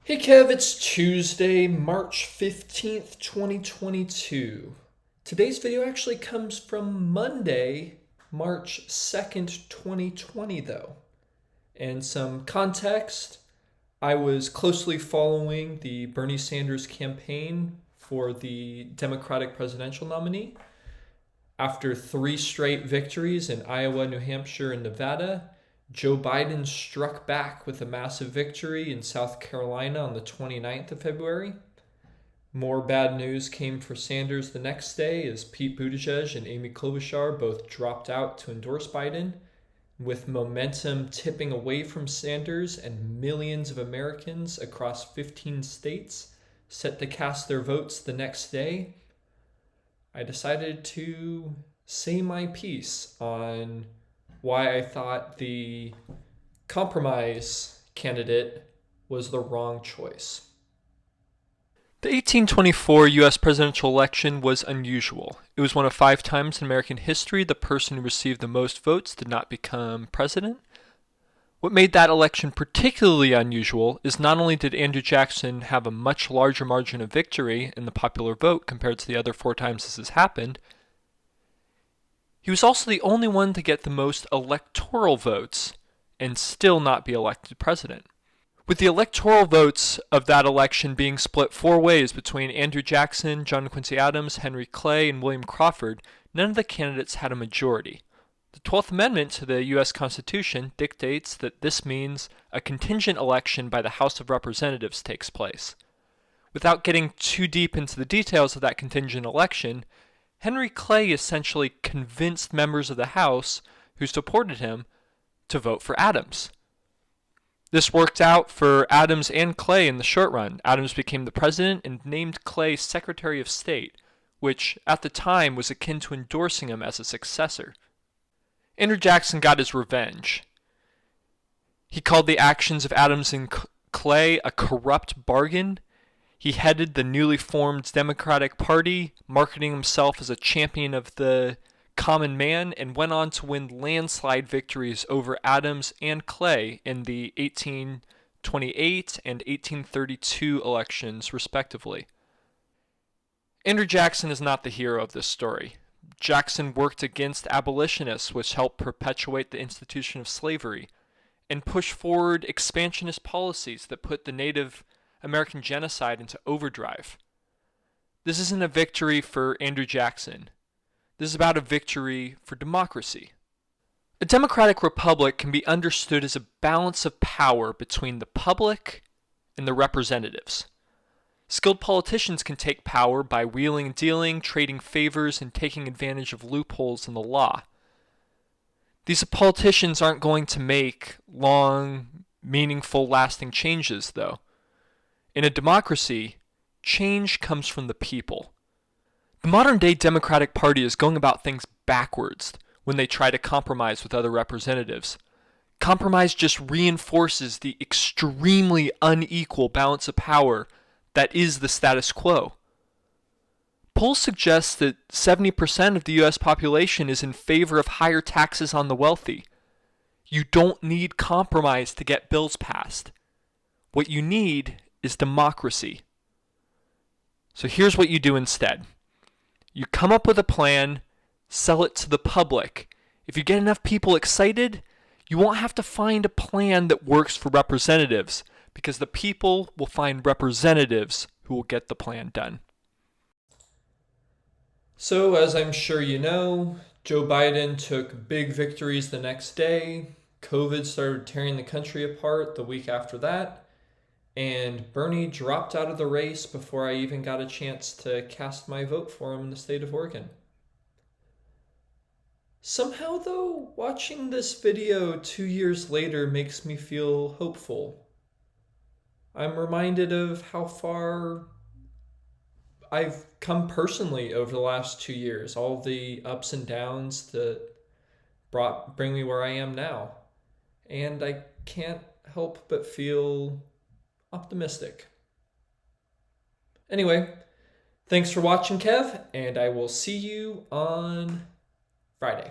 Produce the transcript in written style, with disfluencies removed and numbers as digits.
Hey Kev, it's Tuesday, March 15th, 2022. Today's video actually comes from Monday, March 2nd, 2020, though. And some context, I was closely following the Bernie Sanders campaign for the Democratic presidential nominee. After three straight victories in Iowa, New Hampshire, and Nevada, Joe Biden struck back with a massive victory in South Carolina on the 29th of February. More bad news came for Sanders the next day as Pete Buttigieg and Amy Klobuchar both dropped out to endorse Biden, with momentum tipping away from Sanders and millions of Americans across 15 states set to cast their votes the next day. I decided to say my piece on why I thought the compromise candidate was the wrong choice. The 1824 U.S. presidential election was unusual. It was one of 5 times in American history the person who received the most votes did not become president. What made that election particularly unusual is not only did Andrew Jackson have a much larger margin of victory in the popular vote compared to the other 4 times this has happened, he was also the only one to get the most electoral votes and still not be elected president. With the electoral votes of that election being split 4 ways between Andrew Jackson, John Quincy Adams, Henry Clay, and William Crawford, none of the candidates had a majority. The 12th Amendment to the U.S. Constitution dictates that this means a contingent election by the House of Representatives takes place. Without getting too deep into the details of that contingent election, Henry Clay essentially convinced members of the House who supported him to vote for Adams. This worked out for Adams and Clay in the short run. Adams became the president and named Clay Secretary of State, which at the time was akin to endorsing him as a successor. Andrew Jackson got his revenge. He called the actions of Adams and Clay a corrupt bargain. He headed the newly formed Democratic Party, marketing himself as a champion of the common man, and went on to win landslide victories over Adams and Clay in the 1828 and 1832 elections, respectively. Andrew Jackson is not the hero of this story. Jackson worked against abolitionists, which helped perpetuate the institution of slavery, and pushed forward expansionist policies that put the Native American genocide into overdrive. This isn't a victory for Andrew Jackson. This is about a victory for democracy. A democratic republic can be understood as a balance of power between the public and the representatives. Skilled politicians can take power by wheeling and dealing, trading favors, and taking advantage of loopholes in the law. These politicians aren't going to make long, meaningful, lasting changes, though. In a democracy, change comes from the people. The modern-day Democratic Party is going about things backwards when they try to compromise with other representatives. Compromise just reinforces the extremely unequal balance of power that is the status quo. Polls suggest that 70% of the U.S. population is in favor of higher taxes on the wealthy. You don't need compromise to get bills passed. What you need is democracy. So here's what you do instead. You come up with a plan, sell it to the public. If you get enough people excited, you won't have to find a plan that works for representatives, because the people will find representatives who will get the plan done. So, as I'm sure you know, Joe Biden took big victories the next day. COVID started tearing the country apart the week after that. And Bernie dropped out of the race before I even got a chance to cast my vote for him in the state of Oregon. Somehow, though, watching this video 2 years later makes me feel hopeful. I'm reminded of how far I've come personally over the last 2 years, all the ups and downs that bring me where I am now. And I can't help but feel optimistic. Anyway, thanks for watching, Kev, and I will see you on Friday.